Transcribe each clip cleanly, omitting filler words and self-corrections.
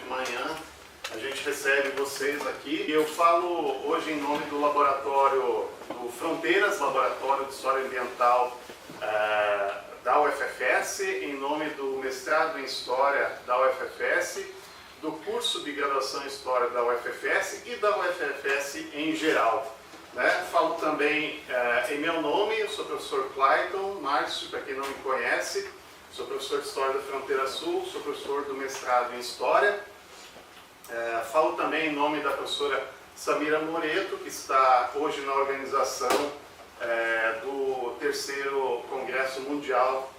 manhã a gente recebe vocês aqui. Eu falo hoje em nome do laboratório, do Fronteiras, Laboratório de História Ambiental da UFFS, em nome do mestrado em História da UFFS, do curso de graduação em História da UFFS e da UFFS em geral. Falo também em meu nome, eu sou o professor Clayton Márcio, para quem não me conhece, sou professor de História da Fronteira Sul, sou professor do mestrado em História. Falo também em nome da professora Samira Moreto, que está hoje na organização do 3º Congresso Mundial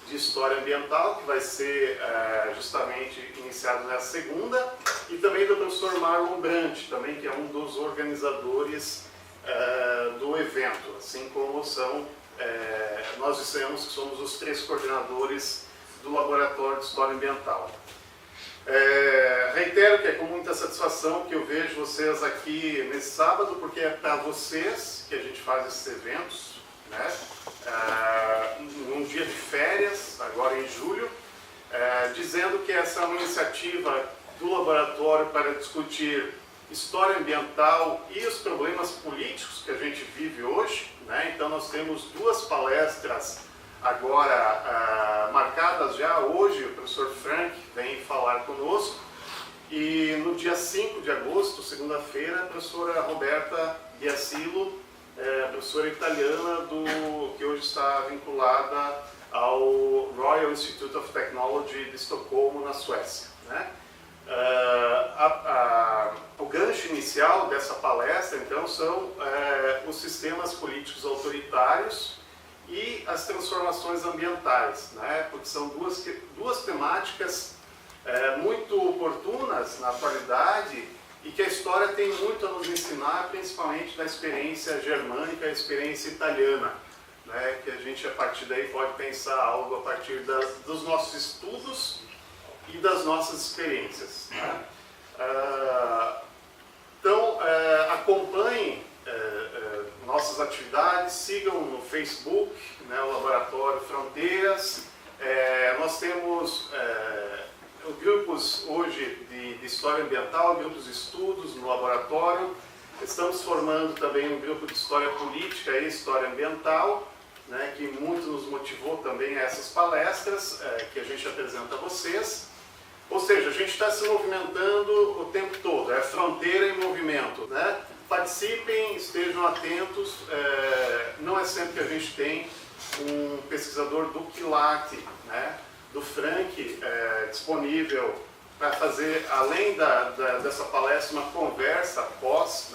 de História Ambiental, que vai ser justamente iniciado na segunda, e também do professor Marlon Brandt, também, que é um dos organizadores do evento, assim como nós dissemos que somos os 3 coordenadores do Laboratório de História Ambiental. Reitero que é com muita satisfação que eu vejo vocês aqui nesse sábado, porque é para vocês que a gente faz esses eventos, num dia de férias, agora em julho, dizendo que essa é uma iniciativa do laboratório para discutir história ambiental e os problemas políticos que a gente vive hoje. Então nós temos 2 palestras agora marcadas já. Hoje o professor Frank vem falar conosco, e no dia 5 de agosto, segunda-feira, a professora Roberta Biasilo, professora italiana que hoje está vinculada ao Royal Institute of Technology de Estocolmo, na Suécia. O gancho inicial dessa palestra, então, são os sistemas políticos autoritários e as transformações ambientais, porque são duas temáticas muito oportunas na atualidade e que a história tem muito a nos ensinar, principalmente da experiência germânica, a experiência italiana, que a gente, a partir daí, pode pensar algo a partir dos nossos estudos e das nossas experiências. Então, acompanhem nossas atividades, sigam no Facebook, o Laboratório Fronteiras. Nós temos grupos hoje de História Ambiental, grupos de estudos no laboratório. Estamos formando também um grupo de História Política e História Ambiental, que muito nos motivou também a essas palestras que a gente apresenta a vocês. Ou seja, a gente está se movimentando o tempo todo, é fronteira em movimento. Participem, estejam atentos, não é sempre que a gente tem um pesquisador do Quilate, do Frank, disponível para fazer, além dessa palestra, uma conversa pós.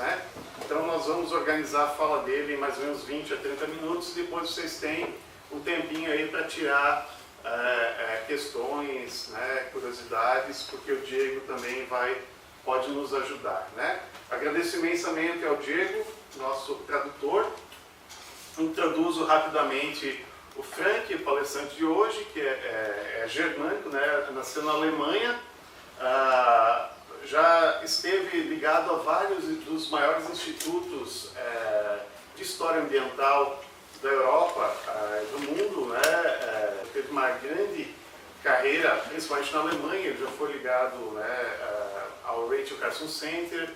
Então nós vamos organizar a fala dele em mais ou menos 20 a 30 minutos, e depois vocês têm um tempinho aí para tirar questões, curiosidades, porque o Diego também pode nos ajudar. Agradeço imensamente ao Diego, nosso tradutor. Introduzo rapidamente o Frank, o palestrante de hoje, que é germânico, nasceu na Alemanha, já esteve ligado a vários dos maiores institutos de história ambiental da Europa, do mundo, teve uma grande carreira, principalmente na Alemanha. Ele já foi ligado ao Rachel Carson Center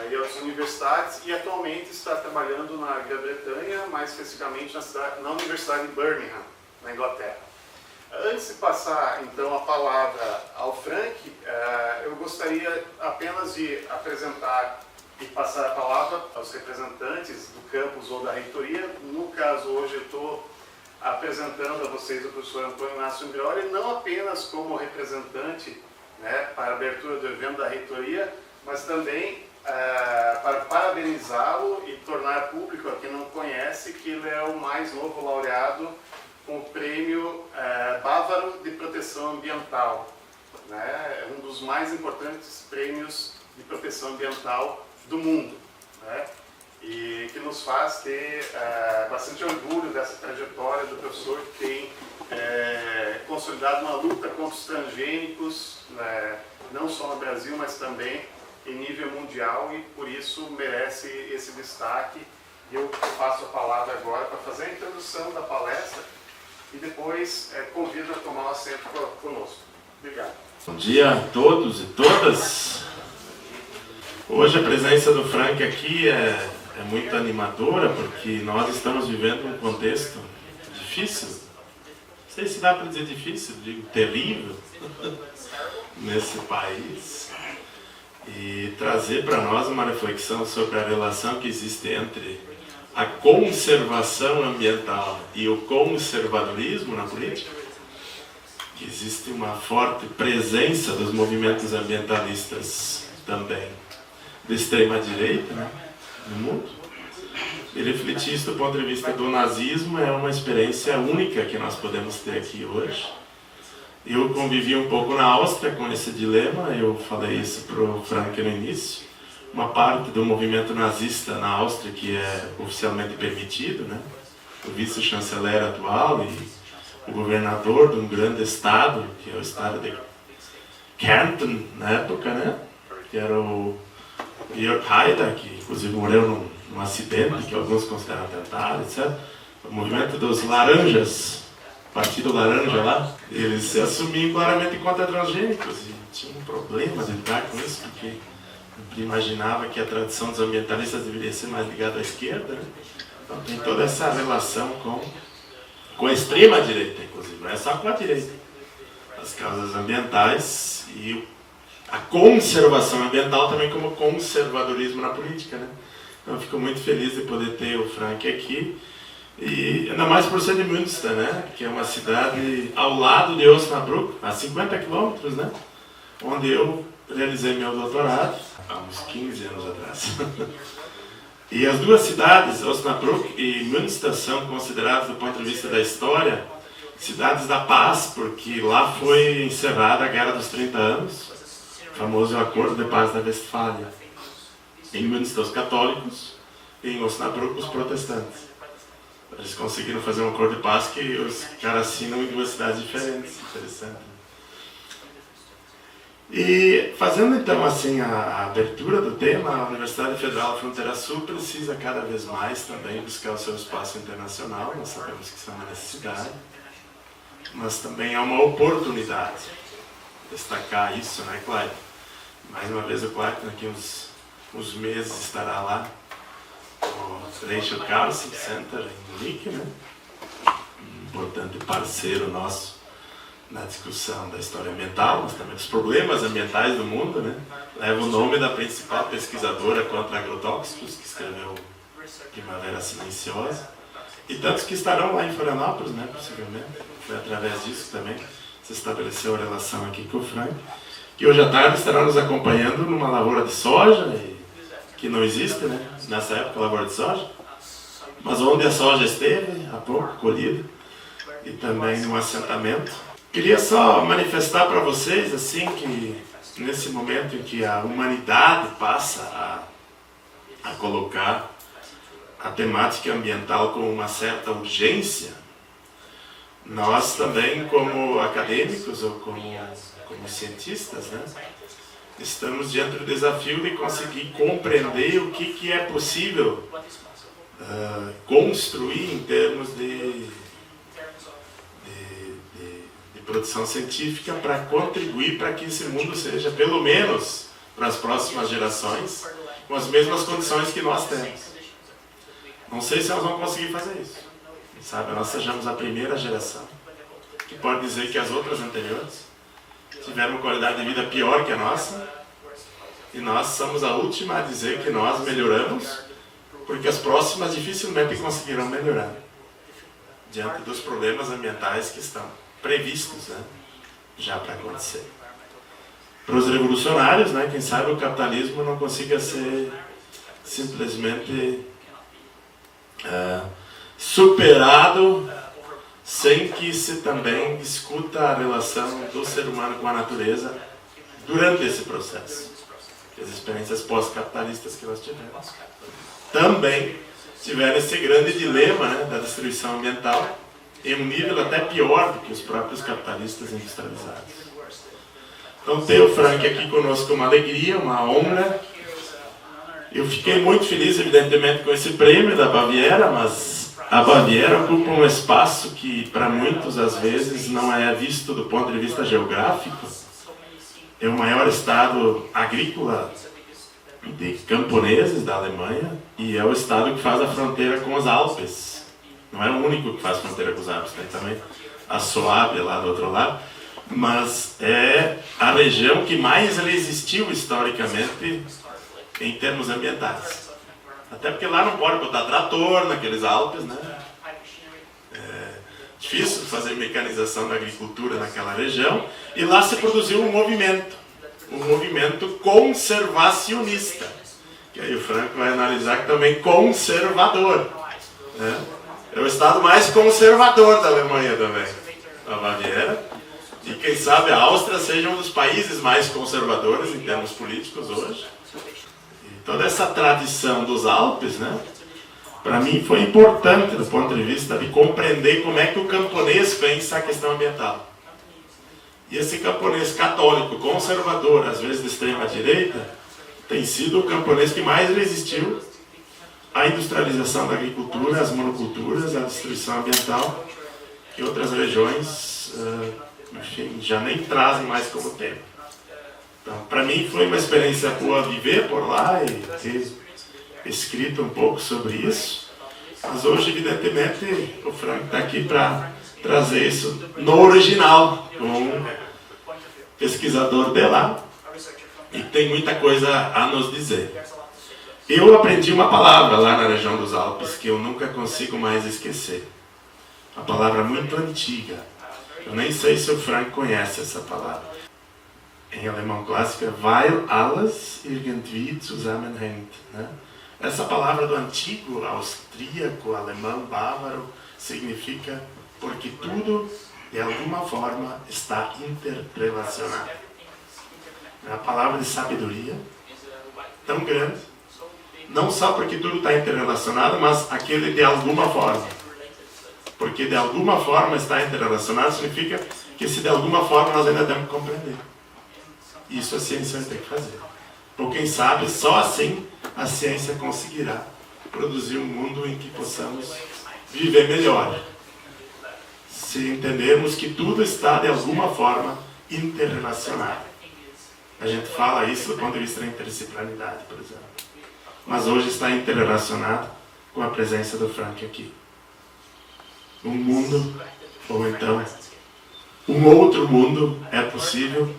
e às universidades, e atualmente está trabalhando na Grã-Bretanha, mais especificamente na Universidade de Birmingham, na Inglaterra. Antes de passar então a palavra ao Frank, eu gostaria apenas de apresentar e passar a palavra aos representantes do campus ou da reitoria. No caso, hoje eu estou apresentando a vocês o professor Antônio Inácio Imbrioli, não apenas como representante para a abertura do evento da reitoria, mas também para parabenizá-lo e tornar público a quem não conhece que ele é o mais novo laureado com o Prêmio Bávaro de Proteção Ambiental. É um dos mais importantes prêmios de proteção ambiental do mundo, e que nos faz ter bastante orgulho dessa trajetória do professor, que tem consolidado uma luta contra os transgênicos, não só no Brasil, mas também em nível mundial, e por isso merece esse destaque. Eu passo a palavra agora para fazer a introdução da palestra e depois convido a tomar um assento conosco. Obrigado. Bom dia a todos e todas. Hoje a presença do Frank aqui é muito animadora, porque nós estamos vivendo um contexto difícil. Não sei se dá para dizer difícil, digo terrível, nesse país. E trazer para nós uma reflexão sobre a relação que existe entre a conservação ambiental e o conservadorismo na política. Que existe uma forte presença dos movimentos ambientalistas também de extrema-direita, né, no mundo. E refletir isso do ponto de vista do nazismo é uma experiência única que nós podemos ter aqui hoje. Eu convivi um pouco na Áustria com esse dilema, eu falei isso para o Frank no início. Uma parte do movimento nazista na Áustria que é oficialmente permitido, né, o vice-chanceler atual e o governador de um grande estado, que é o estado de Kärnten na época, né, que era o Jörg Haider, que inclusive morreu num acidente que alguns consideram atentado, etc. O movimento dos laranjas, Partido Laranja lá, eles se assumiam claramente contra transgênicos e tinha um problema de lidar com isso, porque imaginava que a tradição dos ambientalistas deveria ser mais ligada à esquerda, né? Então tem toda essa relação com a extrema-direita, inclusive, não é só com a direita. As causas ambientais e a conservação ambiental também como conservadorismo na política, né? Então eu fico muito feliz de poder ter o Frank aqui, e ainda mais por ser de Münster, né? Que é uma cidade ao lado de Osnabrück, a 50 quilômetros, né? Onde eu realizei meu doutorado, há uns 15 anos atrás. E as duas cidades, Osnabrück e Münster, são consideradas, do ponto de vista da história, cidades da paz, porque lá foi encerrada a Guerra dos 30 Anos, o famoso Acordo de Paz da Westfália. Em Münster, os católicos, e em Osnabrück, os protestantes. Eles conseguiram fazer um acordo de paz que os caras assinam em duas cidades diferentes. Interessante. E fazendo então assim a abertura do tema, a Universidade Federal da Fronteira Sul precisa cada vez mais também buscar o seu espaço internacional. Nós sabemos que isso é uma necessidade, mas também é uma oportunidade destacar isso, né, Clayton? Mais uma vez o Clayton aqui uns meses estará lá no Rachel Carson Center em Munique, né? Um importante parceiro nosso na discussão da história ambiental, mas também dos problemas ambientais do mundo, né? Leva o nome da principal pesquisadora contra agrotóxicos, que escreveu Primavera Silenciosa, e tantos que estarão lá em Florianópolis, né? Possivelmente. Foi através disso também se estabeleceu a relação aqui com o Frank, que hoje à tarde estará nos acompanhando numa lavoura de soja, que não existe, né? Nessa época, lavoura de soja, mas onde a soja esteve, há pouco colhida, e também num assentamento. Queria só manifestar para vocês, assim, que nesse momento em que a humanidade passa a colocar a temática ambiental com uma certa urgência, nós também, como acadêmicos ou como cientistas, né, estamos diante do desafio de conseguir compreender o que é possível construir em termos de produção científica para contribuir para que esse mundo seja, pelo menos para as próximas gerações, com as mesmas condições que nós temos. Não sei se nós vamos conseguir fazer isso. Sabe, nós sejamos a primeira geração que pode dizer que as outras anteriores tiveram uma qualidade de vida pior que a nossa, e nós somos a última a dizer que nós melhoramos, porque as próximas dificilmente conseguirão melhorar diante dos problemas ambientais que estão previstos, né, já para acontecer. Para os revolucionários, né, quem sabe o capitalismo não consiga ser simplesmente superado sem que se também discuta a relação do ser humano com a natureza durante esse processo. As experiências pós-capitalistas que nós tivemos também tiveram esse grande dilema, né, da destruição ambiental, em um nível até pior do que os próprios capitalistas industrializados. Então ter o Frank aqui conosco é uma alegria, uma honra. Eu fiquei muito feliz, evidentemente, com esse prêmio da Baviera, mas a Baviera ocupa um espaço que, para muitos, às vezes, não é visto do ponto de vista geográfico é o maior estado agrícola de camponeses da Alemanha e é o estado que faz a fronteira com os Alpes. Não é o único que faz fronteira com os Alpes, tem também a Suábia lá do outro lado, mas é a região que mais resistiu historicamente em termos ambientais. Até porque lá não pode botar trator naqueles Alpes, né? É difícil fazer mecanização da agricultura naquela região, e lá se produziu um movimento conservacionista, que aí o Frank vai analisar que também conservador, né? É o estado mais conservador da Alemanha também, a Baviera, e quem sabe a Áustria seja um dos países mais conservadores em termos políticos hoje. E toda essa tradição dos Alpes, né, para mim foi importante do ponto de vista de compreender como é que o camponês pensa a questão ambiental. E esse camponês católico, conservador, às vezes de extrema direita, tem sido o camponês que mais resistiu à industrialização da agricultura, às monoculturas, à destruição ambiental, que outras regiões, enfim, já nem trazem mais como tema. Então, para mim foi uma experiência boa viver por lá e ter escrito um pouco sobre isso, mas hoje, evidentemente, o Frank está aqui para trazer isso no original, com um pesquisador de lá, e tem muita coisa a nos dizer. Eu aprendi uma palavra lá na região dos Alpes que eu nunca consigo mais esquecer. Uma palavra muito antiga. Eu nem sei se o Frank conhece essa palavra. Em alemão clássico é weil alles irgendwie zusammenhängt, né? Essa palavra do antigo austríaco, alemão, bávaro, significa porque tudo, de alguma forma, está interrelacionado. É uma palavra de sabedoria tão grande, não só porque tudo está interrelacionado, mas aquele de alguma forma. Porque de alguma forma está interrelacionado significa que se de alguma forma nós ainda temos que compreender. Isso a ciência tem que fazer. Por quem sabe, só assim a ciência conseguirá produzir um mundo em que possamos viver melhor. Se entendermos que tudo está de alguma forma interrelacionado. A gente fala isso do ponto de vista da interdisciplinaridade, por exemplo. Mas hoje está interrelacionado com a presença do Frank aqui. Um mundo, ou então um outro mundo é possível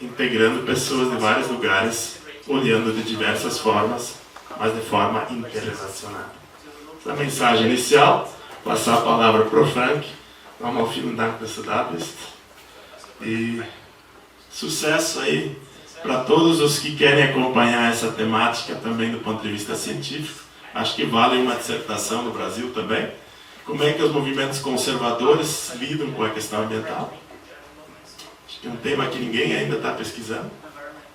integrando pessoas de vários lugares, olhando de diversas formas, mas de forma interrelacionada. Essa é a mensagem inicial. Passar a palavra para o Frank. Nochmal vielen Dank, dass du da bist. E sucesso aí para todos os que querem acompanhar essa temática também do ponto de vista científico. Acho que vale uma dissertação no Brasil também. Como é que os movimentos conservadores lidam com a questão ambiental? Acho que é um tema que ninguém ainda está pesquisando.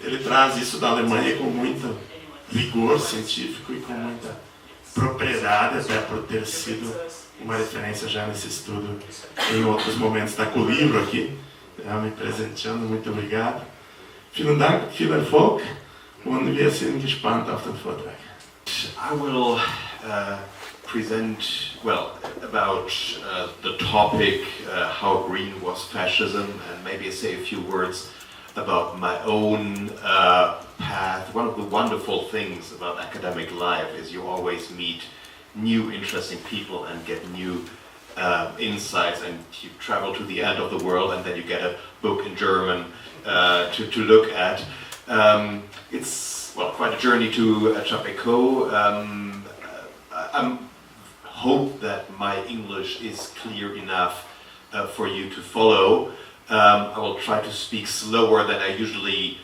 Ele traz isso da Alemanha com muito rigor científico e com muita propriedade, até por ter sido uma referência já nesse estudo em outros momentos. Está com o livro aqui, me presenteando, muito obrigado. Vielen Dank, viel Erfolg und wir sind gespannt auf den Vortrag. I will present, well, about the topic, how green was fascism, and maybe say a few words about my own path. One of the wonderful things about academic life is you always meet new interesting people and get new insights, and you travel to the end of the world and then you get a book in German to look at. It's, well, quite a journey to Chapeko. I hope that my English is clear enough for you to follow. I will try to speak slower than I usually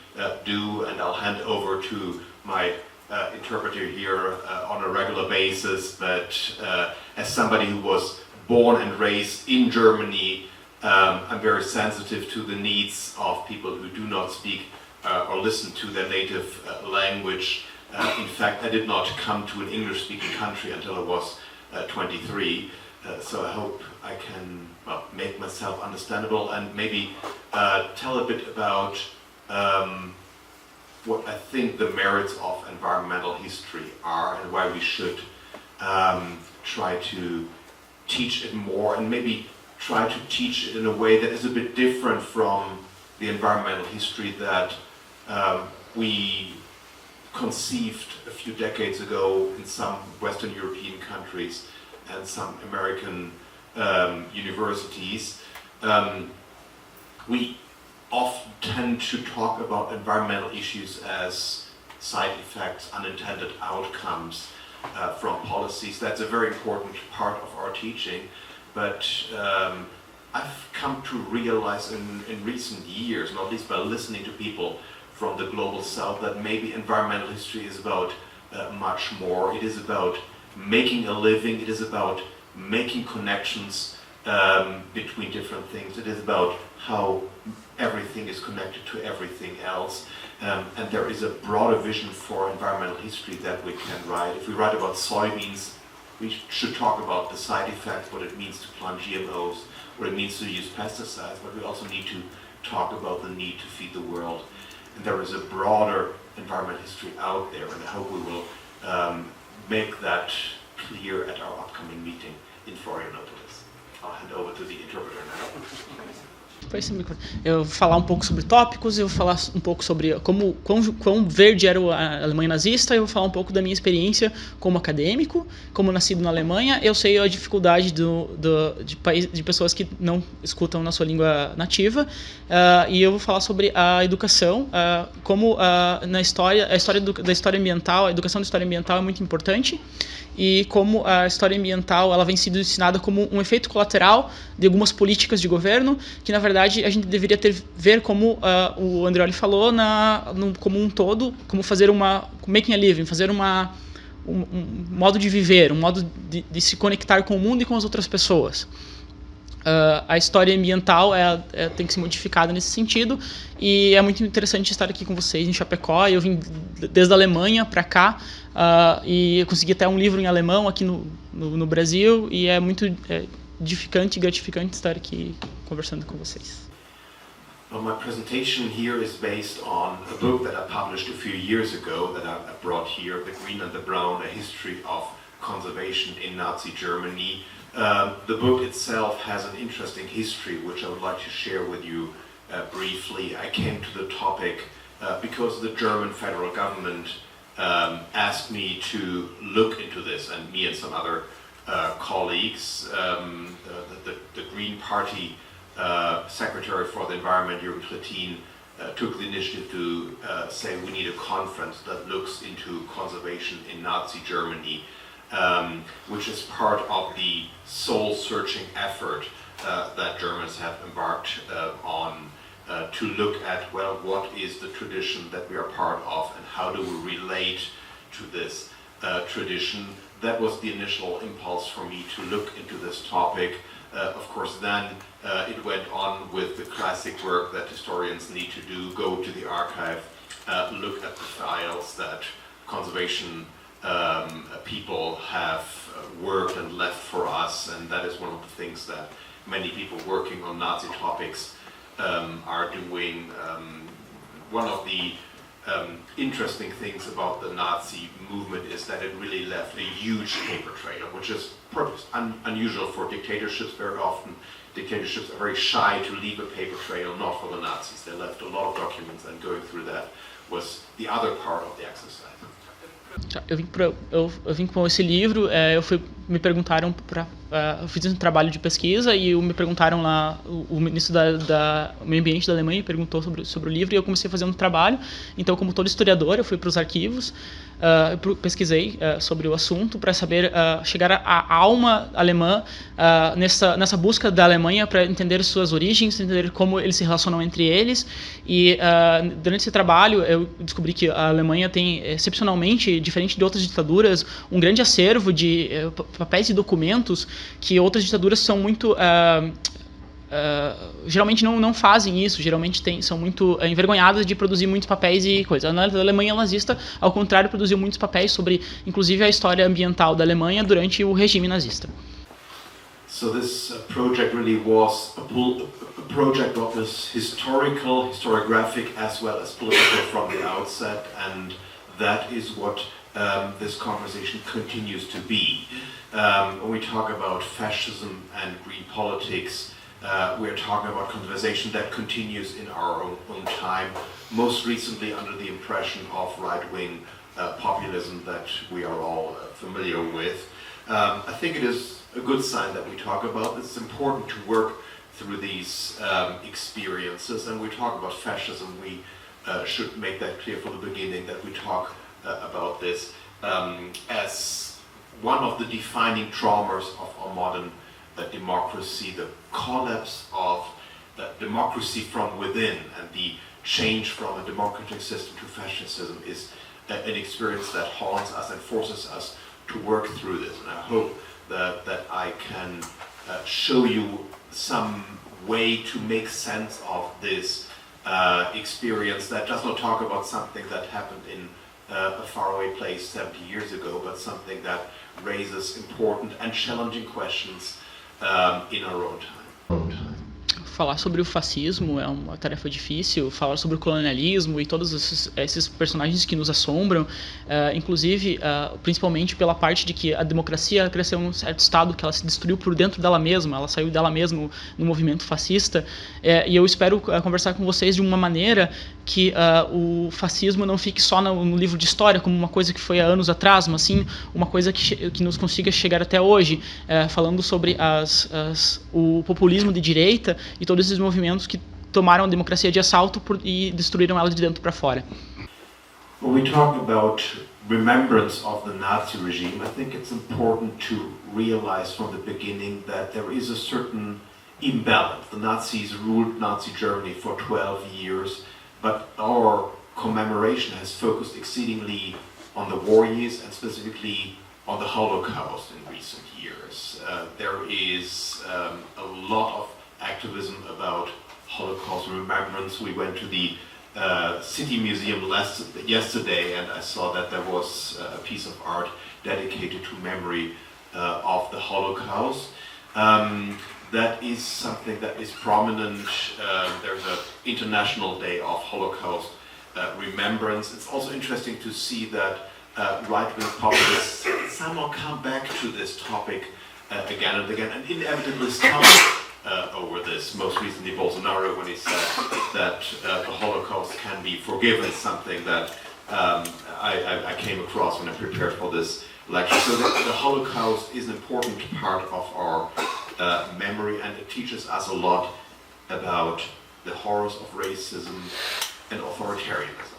do, and I'll hand over to my interpreter here on a regular basis, but as somebody who was born and raised in Germany, I'm very sensitive to the needs of people who do not speak or listen to their native language. In fact, I did not come to an English-speaking country until I was 23, so I hope I can make myself understandable and maybe tell a bit about what I think the merits of environmental history are and why we should try to teach it more, and maybe try to teach it in a way that is a bit different from the environmental history that we conceived a few decades ago in some Western European countries and some American universities. We often tend to talk about environmental issues as side effects, unintended outcomes from policies. That's a very important part of our teaching, but I've come to realize in recent years, not least by listening to people from the global south, that maybe environmental history is about much more. It is about making a living, it is about making connections between different things. It is about how everything is connected to everything else. And there is a broader vision for environmental history that we can write. If we write about soybeans, we should talk about the side effects, what it means to plant GMOs, what it means to use pesticides, but we also need to talk about the need to feed the world. And there is a broader environmental history out there, and I hope we will make that clear at our upcoming meeting in Florianopolis. I'll hand over to the interpreter now. Eu vou falar um pouco sobre tópicos, eu vou falar um pouco sobre quão verde era a Alemanha nazista, eu vou falar um pouco da minha experiência como acadêmico, como nascido na Alemanha. Eu sei a dificuldade de pessoas que não escutam na sua língua nativa, e eu vou falar sobre a educação, como na história, da história ambiental, a educação da história ambiental é muito importante, e como a história ambiental ela vem sendo ensinada como um efeito colateral de algumas políticas de governo, que na verdade a gente deveria ver como o Andreoli falou, como um todo, como fazer making a living, fazer um modo de viver, um modo de se conectar com o mundo e com as outras pessoas. A história ambiental tem que ser modificada nesse sentido, e é muito interessante estar aqui com vocês em Chapecó. Eu vim desde a Alemanha para cá, e eu consegui até um livro em alemão aqui no Brasil, e é muito edificante e gratificante estar aqui conversando com vocês. Well, my presentation here is based on a book that I published a few years ago that I brought here, The Green and the Brown, A History of Conservation in Nazi Germany. The book itself has an interesting history which I would like to share with you briefly. I came to the topic because the German federal government asked me to look into this, and me and some other colleagues. The Green Party Secretary for the Environment, Jürgen Trittin, took the initiative to say we need a conference that looks into conservation in Nazi Germany, which is part of the soul-searching effort that Germans have embarked on to look at, well, what is the tradition that we are part of and how do we relate to this tradition. That was the initial impulse for me to look into this topic. Of course, then it went on with the classic work that historians need to do, go to the archive, look at the files that conservation people have worked and left for us, and that is one of the things that many people working on Nazi topics are doing. One of the interesting things about the Nazi movement is that it really left a huge paper trail, which is unusual for dictatorships. Very often dictatorships are very shy to leave a paper trail, not for the Nazis. They left a lot of documents, and going through that was the other part of the exercise. Eu vim com esse livro, me perguntaram eu fiz um trabalho de pesquisa e me perguntaram lá, o ministro da Meio Ambiente da Alemanha perguntou sobre o livro e eu comecei a fazer um trabalho. Então, como todo historiador, eu fui para os arquivos, pesquisei sobre o assunto para saber chegar à alma alemã nessa busca da Alemanha para entender suas origens, entender como eles se relacionam entre eles. E durante esse trabalho eu descobri que a Alemanha tem, excepcionalmente, diferente de outras ditaduras, um grande acervo de papéis e documentos que outras ditaduras são muito... geralmente não fazem isso, geralmente são muito envergonhadas de produzir muitos papéis e coisas. Na Alemanha nazista, ao contrário, produziu muitos papéis sobre, inclusive, a história ambiental da Alemanha durante o regime nazista. So this project really was a project that was historiographic as well as political from the outset, and that is what this conversation continues to be. When we talk about fascism and green politics, we're talking about conversation that continues in our own time, most recently under the impression of right-wing populism that we are all familiar with. I think it is a good sign that we talk about. It's important to work through these experiences, and we talk about fascism. We should make that clear from the beginning that we talk about this as one of the defining traumas of our modern democracy, the collapse of democracy from within, and the change from a democratic system to fascism is an experience that haunts us and forces us to work through this. And I hope that I can show you some way to make sense of this experience that does not talk about something that happened in a faraway place 70 years ago, but something that raises important and challenging questions in our own time. Falar sobre o fascismo é uma tarefa difícil, falar sobre o colonialismo e todos esses personagens que nos assombram, inclusive, principalmente pela parte de que a democracia cresceu em um certo estado que ela se destruiu por dentro dela mesma, ela saiu dela mesma no movimento fascista, e eu espero conversar com vocês de uma maneira que o fascismo não fique só no livro de história como uma coisa que foi há anos atrás, mas sim uma coisa que nos consiga chegar até hoje, falando sobre o populismo de direita e todos esses movimentos que tomaram a democracia de assalto e destruíram ela de dentro para fora. When we talk about remembrance of the Nazi regime, I think it's important to realize from the beginning that there is a certain imbalance. The Nazis ruled Nazi Germany for 12 years, but our commemoration has focused exceedingly on the war years and specifically on the Holocaust in recent years. There is a lot of activism about Holocaust remembrance. We went to the City Museum yesterday, and I saw that there was a piece of art dedicated to memory of the Holocaust. That is something that is prominent. There's an International Day of Holocaust Remembrance. It's also interesting to see that right-wing populists somehow come back to this topic again and again, and inevitably stumble over this. Most recently Bolsonaro, when he said that the Holocaust can be forgiven, something that I came across when I prepared for this lecture. So the Holocaust is an important part of our memory, and it teaches us a lot about the horrors of racism and authoritarianism.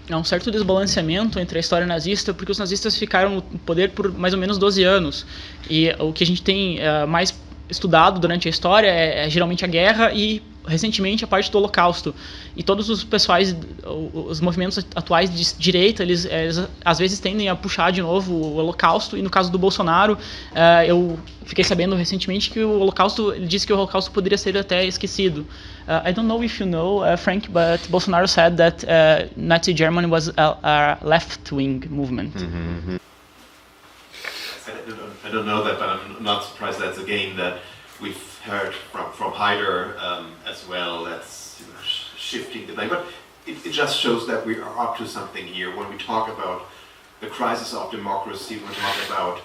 Há um certo desbalanceamento entre a história nazista, porque os nazistas ficaram no poder por mais ou menos 12 anos. E o que a gente tem mais estudado durante a história é geralmente a guerra e, recentemente, a parte do Holocausto. E todos os movimentos atuais de direita, eles às vezes tendem a puxar de novo o Holocausto. E no caso do Bolsonaro, eu fiquei sabendo recentemente que ele disse que o Holocausto poderia ser até esquecido. I don't know if you know, Frank, but Bolsonaro said that Nazi Germany was a left-wing movement. Mm-hmm. I don't know that, but I'm not surprised that's a game that we've heard from Haider as well. That's shifting the blame, but it just shows that we are up to something here when we talk about the crisis of democracy. When we talk about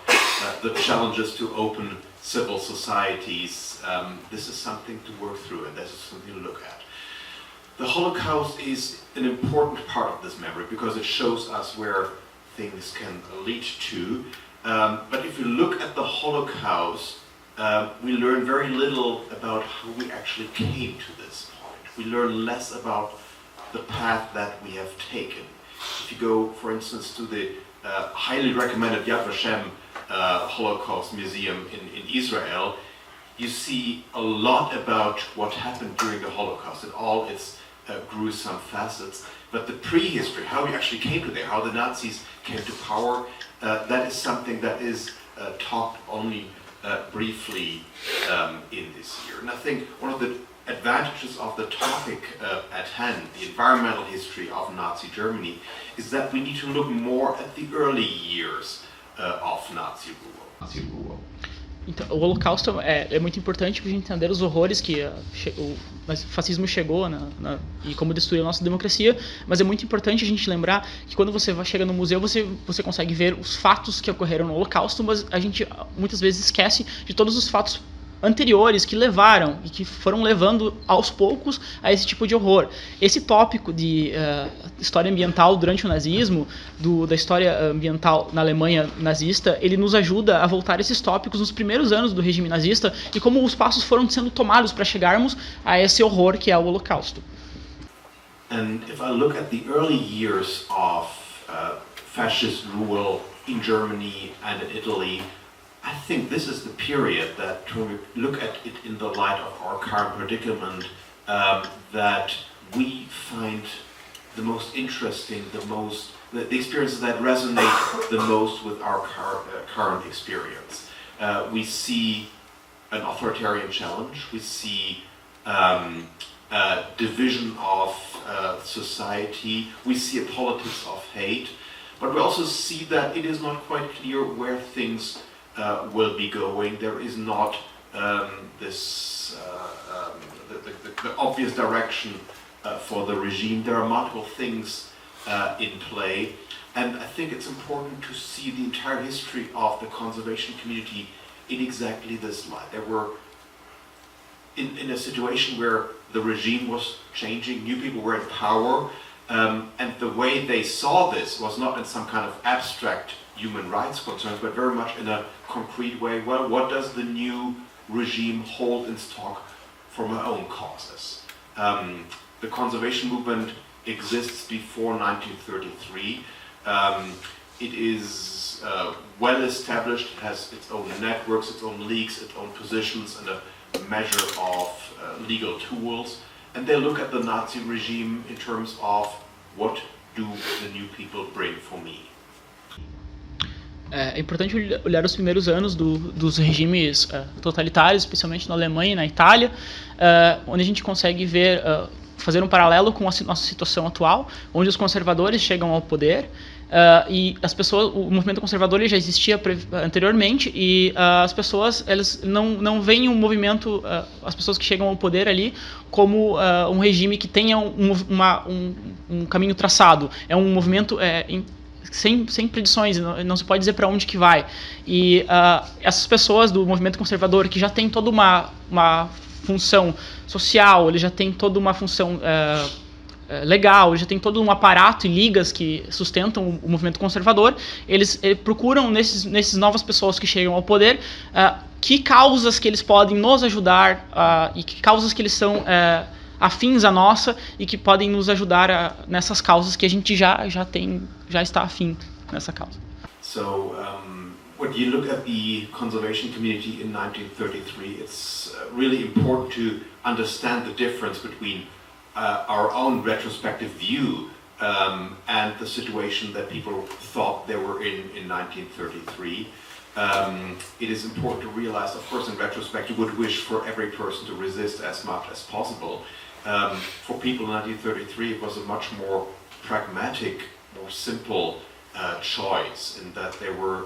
the challenges to open civil societies. This is something to work through, and this is something to look at. The Holocaust is an important part of this memory because it shows us where things can lead to. But if you look at the Holocaust, we learn very little about how we actually came to this point. We learn less about the path that we have taken. If you go, for instance, to the highly recommended Yad Vashem Holocaust Museum in Israel, you see a lot about what happened during the Holocaust and all its gruesome facets. But the prehistory, how we actually came to there, how the Nazis came to power, that is something that is talked only briefly in this year. And I think one of the advantages of the topic at hand, the environmental history of Nazi Germany, is that we need to look more at the early years of Nazi rule. Então, o Holocausto é muito importante para a gente entender os horrores que o fascismo chegou e como destruiu a nossa democracia, mas é muito importante a gente lembrar que quando você chega no museu, você consegue ver os fatos que ocorreram no Holocausto, mas a gente muitas vezes esquece de todos os fatos anteriores que levaram e que foram levando aos poucos a esse tipo de horror. Esse tópico de história ambiental durante o nazismo, da história ambiental na Alemanha nazista, ele nos ajuda a voltar a esses tópicos nos primeiros anos do regime nazista e como os passos foram sendo tomados para chegarmos a esse horror que é o Holocausto. And if I look at the early years of fascist rule in Germany and in Italy, I think this is the period that, when we look at it in the light of our current predicament, that we find the most interesting, the experiences that resonate the most with our current experience. We see an authoritarian challenge, we see division of society, we see a politics of hate, but we also see that it is not quite clear where things will be going. There is not the obvious direction for the regime. There are multiple things in play, and I think it's important to see the entire history of the conservation community in exactly this light. There were in a situation where the regime was changing, new people were in power, and the way they saw this was not in some kind of abstract human rights concerns, but very much in a concrete way. Well, what does the new regime hold in stock for my own causes? The conservation movement exists before 1933. It is well established, it has its own networks, its own leagues, its own positions, and a measure of legal tools. And they look at the Nazi regime in terms of what do the new people bring for me. É importante olhar os primeiros anos dos regimes totalitários, especialmente na Alemanha e na Itália, onde a gente consegue ver, fazer um paralelo com a nossa situação atual, onde os conservadores chegam ao poder e as pessoas, o movimento conservador ele já existia anteriormente e as pessoas elas não veem o movimento, as pessoas que chegam ao poder ali como um regime que tenha um caminho traçado. É um movimento sem predições, não se pode dizer para onde que vai. E essas pessoas do movimento conservador que já tem toda uma função social, ele já tem toda uma função legal, ele já tem todo um aparato e ligas que sustentam o movimento conservador, eles procuram nesses novas pessoas que chegam ao poder que causas que eles podem nos ajudar e que causas que eles são afins à nossa e que podem nos ajudar nessas causas que a gente já está afim nessa causa. So, when you look at the conservation community in 1933, it's really important to understand the difference between our own retrospective view and the situation that people thought they were in 1933. It is important to realize, of course, in retrospect, you would wish for every person to resist as much as possible. For people in 1933, it was a much more pragmatic, more simple choice in that they were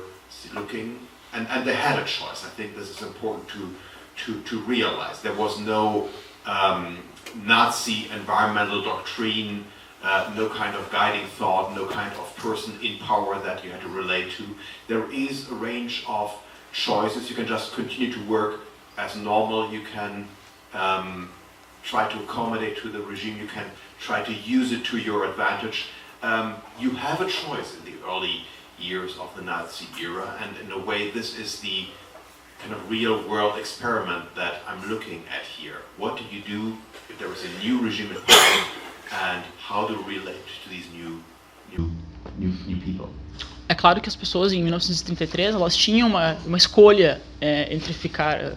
looking, and they had a choice. I think this is important to realize. There was no Nazi environmental doctrine, no kind of guiding thought, no kind of person in power that you had to relate to. There is a range of choices. You can just continue to work as normal. You can try to accommodate to the regime. You can try to use it to your advantage. You have a choice in the early years of the Nazi era, and in a way this is the kind of real world experiment that I'm looking at here. What do you do if there is a new regime in power, and how to relate to these new people? É claro que as pessoas em 1933 elas tinham uma escolha entre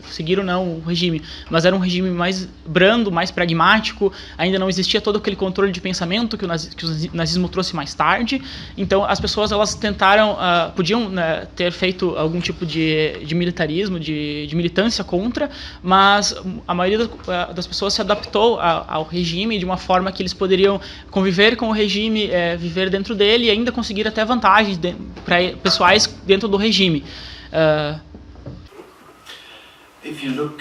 seguir ou não o regime, mas era um regime mais brando, mais pragmático, ainda não existia todo aquele controle de pensamento que o nazismo trouxe mais tarde. Então as pessoas elas tentaram, podiam ter feito algum tipo de militarismo, de militância contra, mas a maioria das pessoas se adaptou ao regime de uma forma que eles poderiam conviver com o regime, viver dentro dele e ainda conseguir até vantagens pessoais dentro do regime. If you look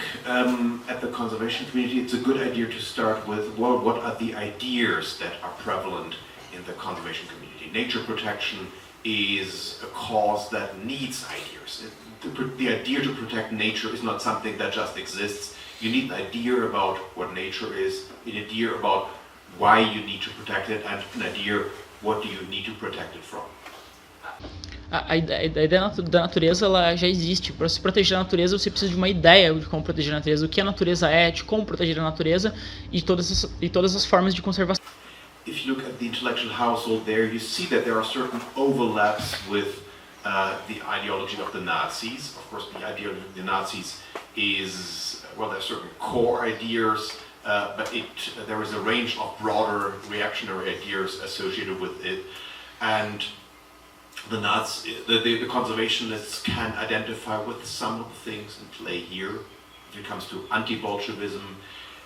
at the conservation community, it's a good idea to start with what are the ideas that are prevalent in the conservation community. Nature protection is a cause that needs ideas. The idea to protect nature is not something that just exists. You need an idea about what nature is, an idea about why you need to protect it, and an idea what do you need to protect it from. A ideia da natureza ela já existe. Para se proteger a natureza, você precisa de uma ideia de como proteger a natureza, o que a natureza é, de como proteger a natureza e todas as formas de conservação. If you look at the intellectual household there, you see that there are certain overlaps with the ideology of the Nazis. Of course, the ideology of the Nazis is, well, there are certain core ideas, but there is a range of broader reactionary ideas associated with it. And the conservationists can identify with some of the things in play here. If it comes to anti-Bolshevism,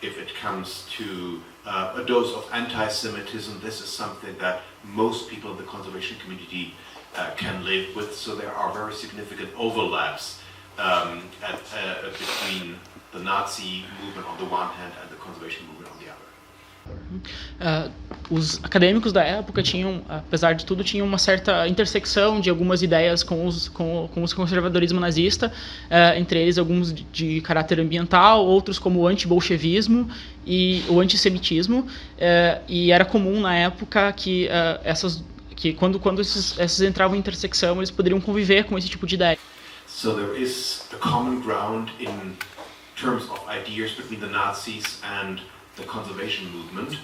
if it comes to a dose of anti-Semitism, this is something that most people in the conservation community can live with. So there are very significant overlaps between the Nazi movement on the one hand and the conservation movement on the other. Os acadêmicos da época tinham, apesar de tudo, tinham uma certa intersecção de algumas ideias com o conservadorismo nazista, entre eles alguns de caráter ambiental, outros como o anti-bolchevismo e o antissemitismo, e era comum na época que quando esses entravam em intersecção, eles poderiam conviver com esse tipo de ideia. So there is a common ground in terms of ideas between the Nazis and the conservation movement,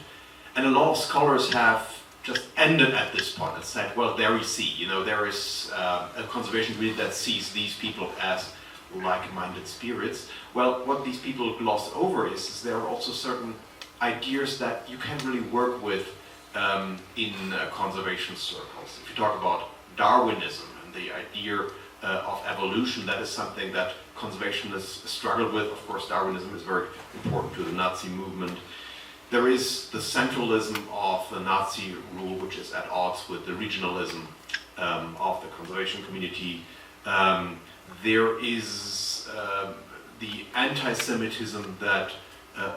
and a lot of scholars have just ended at this point and said, well, there you see, there is a conservation community that sees these people as like-minded spirits. Well, what these people gloss over is there are also certain ideas that you can't really work with in conservation circles. If you talk about Darwinism and the idea of evolution, that is something that conservationists struggle with. Of course, Darwinism is very important to the Nazi movement. There is the centralism of the Nazi rule, which is at odds with the regionalism of the conservation community. There is the anti-Semitism that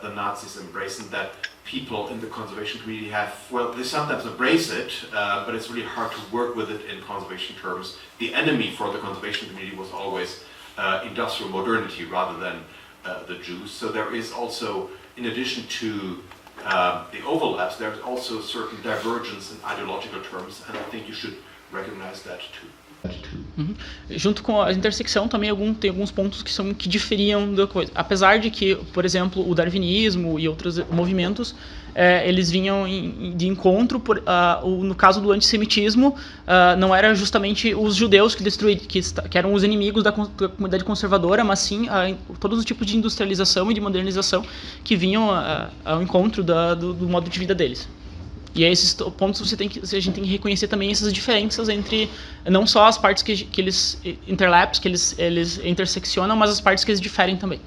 the Nazis embrace, and that people in the conservation community they sometimes embrace it, but it's really hard to work with it in conservation terms. The enemy for the conservation community was always industrial modernity rather than the Jews. So there is also, in addition to the overlaps, there's also certain divergence in ideological terms, and I think you should recognize that too. Junto com a intersecção também tem alguns pontos que diferiam da coisa. Apesar de que, por exemplo, o darwinismo e outros movimentos, eles vinham de encontro, no caso do antissemitismo, não era justamente os judeus que eram os inimigos da comunidade conservadora, mas sim todos os tipos de industrialização e de modernização que vinham ao encontro do modo de vida deles. E a esses pontos a gente tem que reconhecer também essas diferenças entre não só as partes que eles interlapsam, que eles interseccionam, mas as partes que eles diferem também.